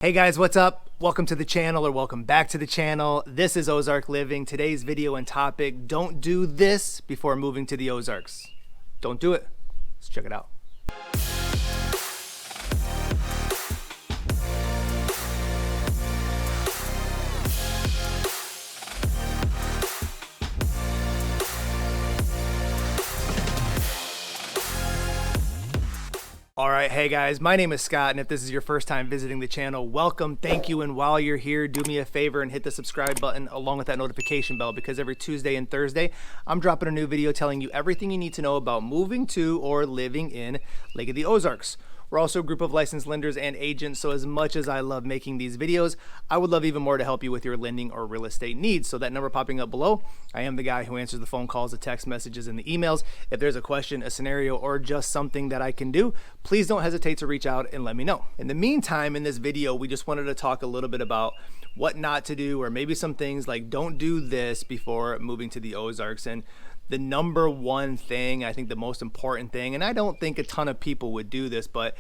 Hey guys, what's up? Welcome to the channel, or welcome back to the channel. This is Ozark Living. Today's video and topic: don't do this before moving to the Ozarks. Don't do it. Let's check it out. All right, hey guys, my name is Scott, and if this is your first time visiting the channel, welcome, thank you, and while you're here, do me a favor and hit the subscribe button along with that notification bell, because every Tuesday and Thursday, I'm dropping a new video telling you everything you need to know about moving to or living in Lake of the Ozarks. We're also a group of licensed lenders and agents, so as much as I love making these videos, I would love even more to help you with your lending or real estate needs. So that number popping up below, I am the guy who answers the phone calls, the text messages, and the emails. If there's a question, a scenario, or just something that I can do, please don't hesitate to reach out and let me know. In the meantime, in this video, we just wanted to talk a little bit about what not to do, or maybe some things like don't do this before moving to the Ozarks. And the number one thing, I think the most important thing, and I don't think a ton of people would do this, but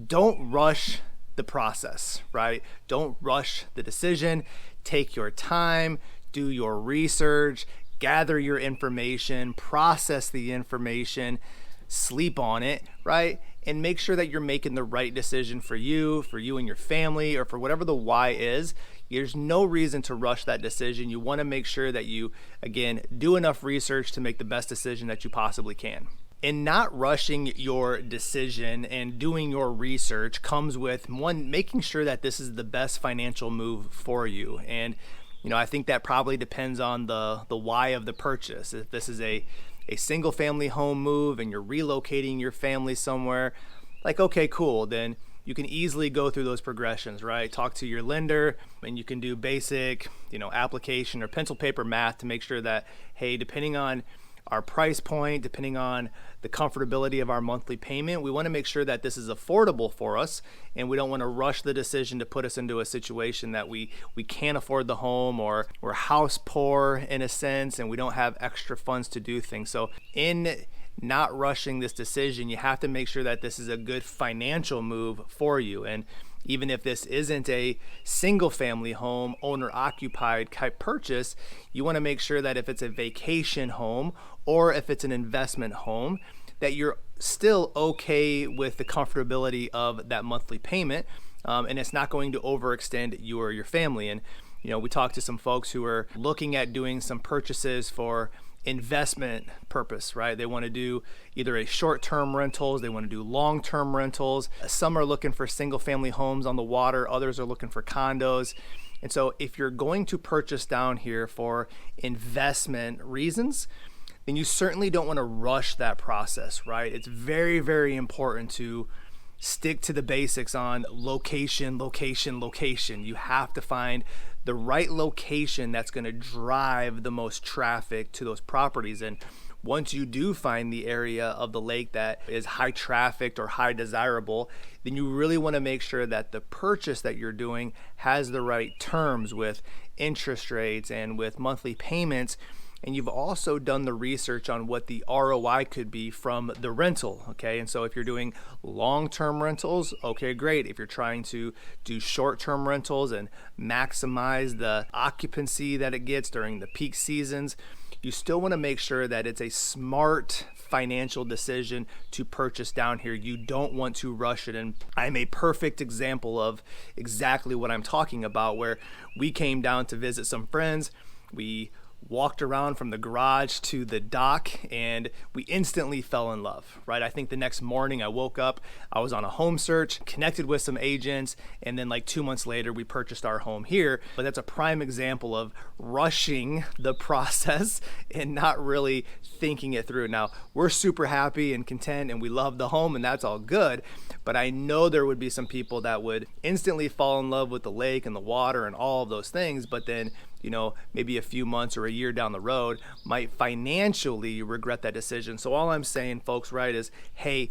don't rush the process, right? Don't rush the decision. Take your time, do your research, gather your information, process the information, sleep on it, right? And make sure that you're making the right decision for you and your family, or for whatever the why is. There's no reason to rush that decision. You want to make sure that you, again, do enough research to make the best decision that you possibly can. And not rushing your decision and doing your research comes with, one, making sure that this is the best financial move for you. And I think that probably depends on the why of the purchase. If this is a single family home move and you're relocating your family somewhere, like, okay, cool, then you can easily go through those progressions, right? Talk to your lender, and you can do basic, application or pencil paper math to make sure that, hey, depending on our price point, depending on the comfortability of our monthly payment, we want to make sure that this is affordable for us, and we don't want to rush the decision to put us into a situation that we can't afford the home, or we're house poor in a sense, and we don't have extra funds to do things. So in not rushing this decision, you have to make sure that this is a good financial move for you. And even if this isn't a single family home, owner occupied type purchase, you want to make sure that if it's a vacation home or if it's an investment home, that you're still okay with the comfortability of that monthly payment, and it's not going to overextend you or your family. And we talked to some folks who are looking at doing some purchases for investment purpose, right? They want to do either a short-term rentals, they want to do long-term rentals. Some are looking for single family homes on the water, others are looking for condos. And so if you're going to purchase down here for investment reasons, then you certainly don't want to rush that process, right? It's very, very important to stick to the basics on location, location, location. You have to find the right location that's going to drive the most traffic to those properties. And once you do find the area of the lake that is high trafficked or high desirable, then you really want to make sure that the purchase that you're doing has the right terms with interest rates and with monthly payments. And you've also done the research on what the ROI could be from the rental, okay? And so if you're doing long-term rentals, okay, great. If you're trying to do short-term rentals and maximize the occupancy that it gets during the peak seasons, you still want to make sure that it's a smart financial decision to purchase down here. You don't want to rush it. And I'm a perfect example of exactly what I'm talking about, where we came down to visit some friends. We walked around from the garage to the dock, and we instantly fell in love, right? I think the next morning I woke up, I was on a home search, connected with some agents, and then like 2 months later we purchased our home here. But that's a prime example of rushing the process and not really thinking it through. Now, we're super happy and content and we love the home, and that's all good, but I know there would be some people that would instantly fall in love with the lake and the water and all of those things, but then maybe a few months or a year down the road might financially regret that decision. So all I'm saying, folks, right, is, hey,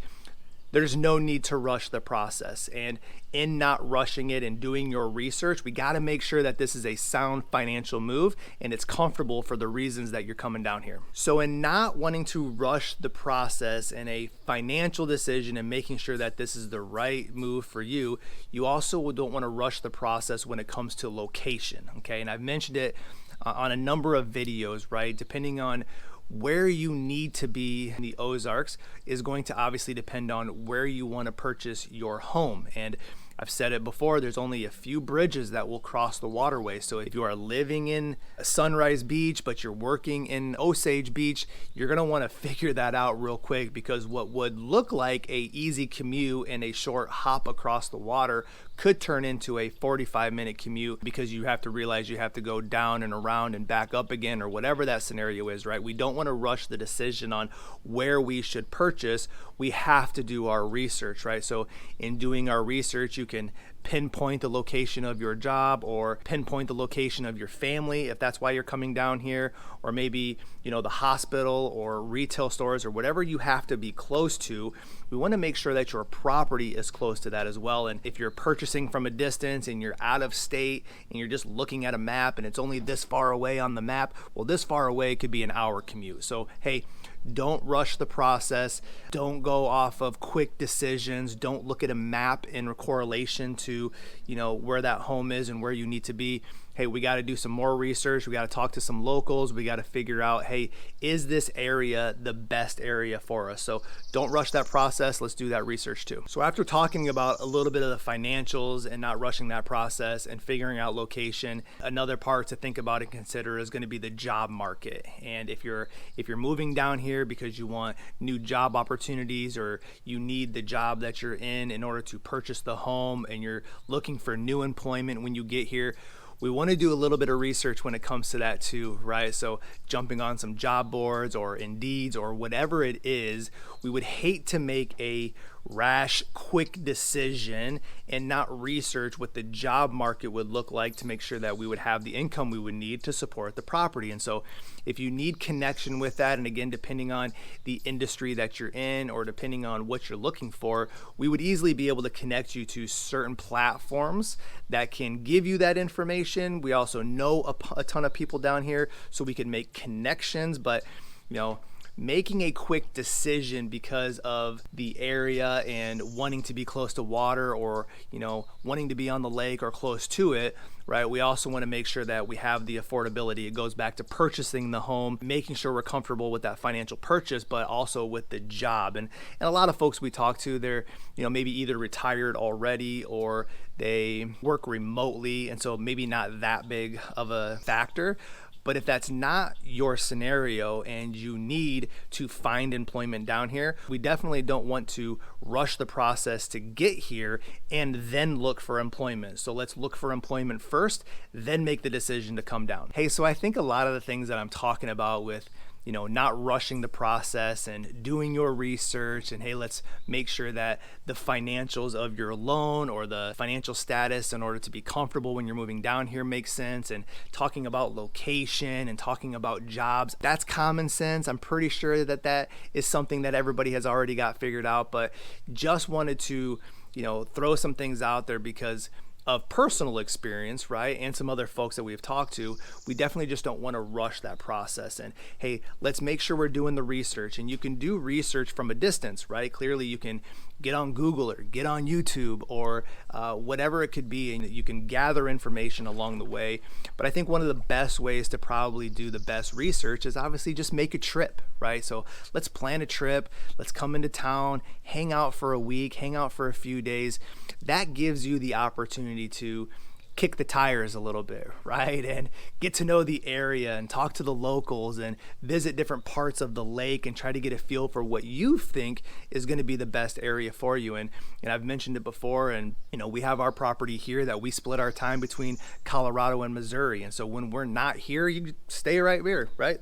there's no need to rush the process. And in not rushing it and doing your research, we got to make sure that this is a sound financial move and it's comfortable for the reasons that you're coming down here. So in not wanting to rush the process and a financial decision and making sure that this is the right move for you, you also don't want to rush the process when it comes to location, okay? And I've mentioned it on a number of videos, right? Depending on where you need to be in the Ozarks is going to obviously depend on where you want to purchase your home. And I've said it before, there's only a few bridges that will cross the waterway. So if you are living in Sunrise Beach, but you're working in Osage Beach, you're gonna wanna figure that out real quick, because what would look like a easy commute and a short hop across the water could turn into a 45-minute commute, because you have to realize you have to go down and around and back up again, or whatever that scenario is, right? We don't wanna rush the decision on where we should purchase. We have to do our research, right? So in doing our research, you can pinpoint the location of your job or pinpoint the location of your family if that's why you're coming down here, or maybe, you know, the hospital or retail stores or whatever you have to be close to. We want to make sure that your property is close to that as well. And if you're purchasing from a distance and you're out of state and you're just looking at a map and it's only this far away on the map, well, this far away could be an hour commute. So hey, don't rush the process. Don't go off of quick decisions. Don't look at a map in correlation to, you know, where that home is and where you need to be. Hey, we got to do some more research. We got to talk to some locals. We got to figure out, hey, is this area the best area for us? So don't rush that process. Let's do that research too. So after talking about a little bit of the financials and not rushing that process and figuring out location, another part to think about and consider is going to be the job market. And if you're moving down here because you want new job opportunities, or you need the job that you're in order to purchase the home, and you're looking for new employment when you get here, we want to do a little bit of research when it comes to that too, right? So jumping on some job boards or Indeeds or whatever it is, we would hate to make a rash, quick decision and not research what the job market would look like to make sure that we would have the income we would need to support the property. And so if you need connection with that, and again, depending on the industry that you're in or depending on what you're looking for, we would easily be able to connect you to certain platforms that can give you that information. We also know a ton of people down here, so we can make connections, but you know, making a quick decision because of the area and wanting to be close to water, or you know, wanting to be on the lake or close to it, right? We also want to make sure that we have the affordability. It goes back to purchasing the home, making sure we're comfortable with that financial purchase, but also with the job. And a lot of folks we talk to, they're, you know, maybe either retired already or they work remotely, and so maybe not that big of a factor. But if that's not your scenario and you need to find employment down here, we definitely don't want to rush the process to get here and then look for employment. So let's look for employment first, then make the decision to come down. Hey, so I think a lot of the things that I'm talking about with, you know, not rushing the process and doing your research, and hey, let's make sure that the financials of your loan or the financial status in order to be comfortable when you're moving down here makes sense, and talking about location and talking about jobs, that's common sense. I'm pretty sure that that is something that everybody has already got figured out, but just wanted to, you know, throw some things out there because of personal experience, right? And some other folks that we've talked to, we definitely just don't want to rush that process. And hey, let's make sure we're doing the research. And you can do research from a distance, right? Clearly you can get on Google or get on YouTube or whatever it could be, and you can gather information along the way. But I think one of the best ways to probably do the best research is obviously just make a trip, right? So let's plan a trip, let's come into town, hang out for a week, hang out for a few days. That gives you the opportunity to kick the tires a little bit, right? And get to know the area and talk to the locals and visit different parts of the lake and try to get a feel for what you think is going to be the best area for you. And I've mentioned it before, and you know, we have our property here that we split our time between Colorado and Missouri. And so when we're not here, you stay right here, right?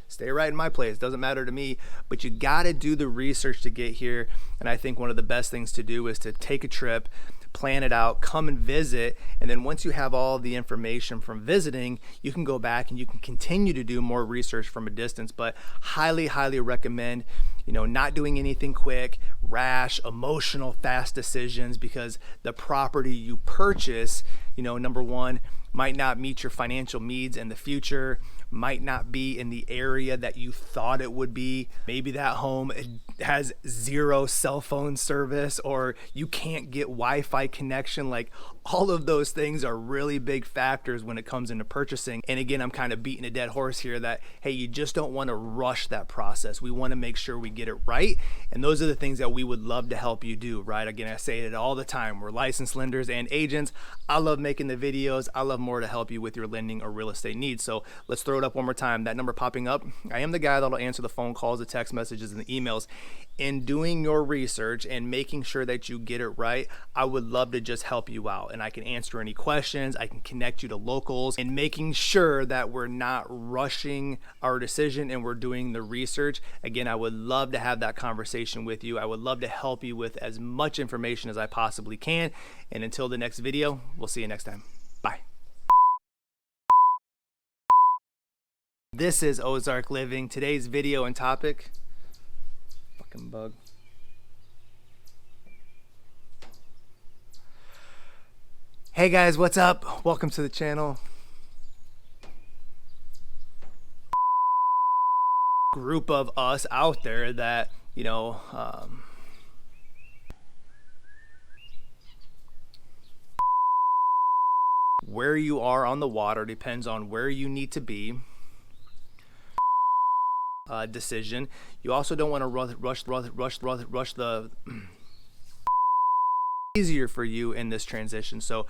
Stay right in my place. Doesn't matter to me, but you got to do the research to get here. And I think one of the best things to do is to take a trip, plan it out, come and visit, and then once you have all the information from visiting, you can go back and you can continue to do more research from a distance. But highly recommend, not doing anything quick, rash, emotional, fast decisions, because the property you purchase, number one, might not meet your financial needs in the future, might not be in the area that you thought it would be. Maybe that home has zero cell phone service, or you can't get Wi-Fi connection. Like, all of those things are really big factors when it comes into purchasing. And again, I'm kind of beating a dead horse here that, hey, you just don't want to rush that process. We want to make sure we get it right. And those are the things that we would love to help you do, right? Again, I say it all the time. We're licensed lenders and agents. I love making the videos. I love more to help you with your lending or real estate needs. So let's throw it up one more time. That number popping up, I am the guy that'll answer the phone calls, the text messages, and the emails. In doing your research and making sure that you get it right, I would love to just help you out, and I can answer any questions. I can connect you to locals, and making sure that we're not rushing our decision and we're doing the research. Again, I would love to have that conversation with you. I would love to help you with as much information as I possibly can. And until the next video, we'll see you next time. Bye. This is Ozark Living. Today's video and topic, fucking bug. Hey guys, what's up? Welcome to the channel. Group of us out there that, where you are on the water depends on where you need to be. Decision. You also don't want to rush the easier for you in this transition. So